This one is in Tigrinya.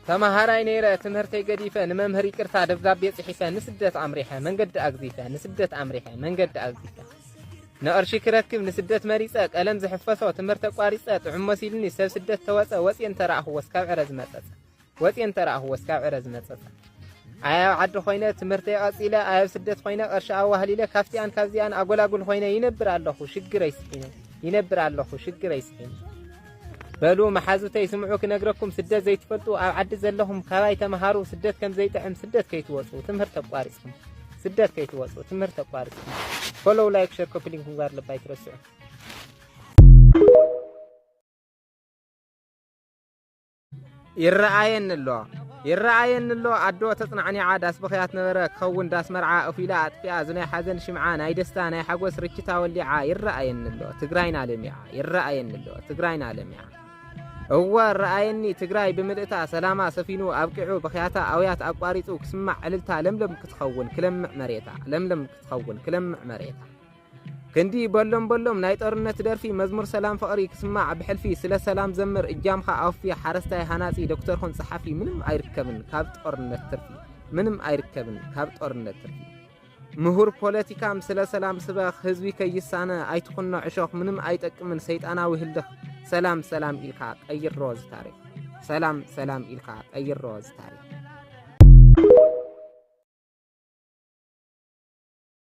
ተማሃራይ ነይረ ትምህርተይ ገዲፈ ንመምህር ይቅርታ ደብዳቤ ጽሒፈ ንስደት አምሪሐ መንገድ አግዚፈ ንስደት አምሪሐ መንገድ አግዚፈ ነርሺ ክረክብ ንስደት መሪጸ ቀለም ዝሕፈሶ ትምህርተ ቋሪጸ ጥዑም መሲልኒ ሰብ ስደት ተወፀ ወፅየን ተራእሁ ወስካብ ዕረዝ መጸጸ ወፅየን ተራእሁ ወስካብ ዕረዝ መጸጸ አያው ዓዲ ኾይነ ትምህርተይ ቀጺለ አያው ስደት ኾይነ ቅርሺ አዋህሊለ ካፍቲያን ካብዚያን አጎላጉል ኾይነ ይነብር ኣለኹ ሽግር አይስኪነ ይነብር ኣለኹ ሽግር አይስኪነ በሉ መሓዙተይ ስምዑ ክነግረኩም ስደት ዘይትፈልጡ ኣብ ዓዲ ዘለኹም ካባይ ተማሃሩ ስደት ከም ዘይጥዕም ስደት ከይትወፁ ትምህርት ተቋሪጽኩም ስደት ከይትወፁ ትምህርት ተቋሪጽኩም ፎሎው ላይክ ሼር ኮፒ ሊንክ ጋር ልባይ ትረስዑ ይረአየንሎ አዶ ተጽናዕኒዓ ዳስ በኺያት ነበረ ከውን ዳስ መርዓ እፊላ አጥፊያ ዝናይ ሓዘን ሽምዓ ናይ ደስታ ናይ ሓጎስ ርችታ ወሊዓ ይረአየንሎ ትግራይና ለሚዓ ይረአየንሎ ትግራይና ለሚዓ እወ ረአየኒ ትግራይ ብምልእታ ሰላማ ሰፊኑ አብቂዑ በኺያታ አውያት አቋሪጹ ክስማዕ ዕልልታ ለምለም ክትኸውን ክለምዕ መሬታ ለምለም ክትኸውን ክለምዕ መሬታ ክንዲ በሎም ናይ ጦርነት ደርፊ መዝሙር ሰላም ፍቅሪ ክስማዕ ብሕልፊ ስለ ሰላም ዘምር እጃምኻ አውፊ ሓረስታይ ሃናጺ ዶክተር ኾን ጸሓፊ ምንም አይርከብን ካብ ጦርነት ትርፊ ምንም አይርከብን ካብ ጦርነት ትርፊ ምሁር ፖለቲካም ስለ ሰላም ስበኽ ህዝቢ ከይሳነ አይትኹኖ ዕሾኽ ምንም አይጠቅምን ሰይጣናዊ ህልኽ ሰላም ኢልካ ቀይሮ ዝታሪኽ ሰላም ኢልካ ቀይሮ ዝታሪኽ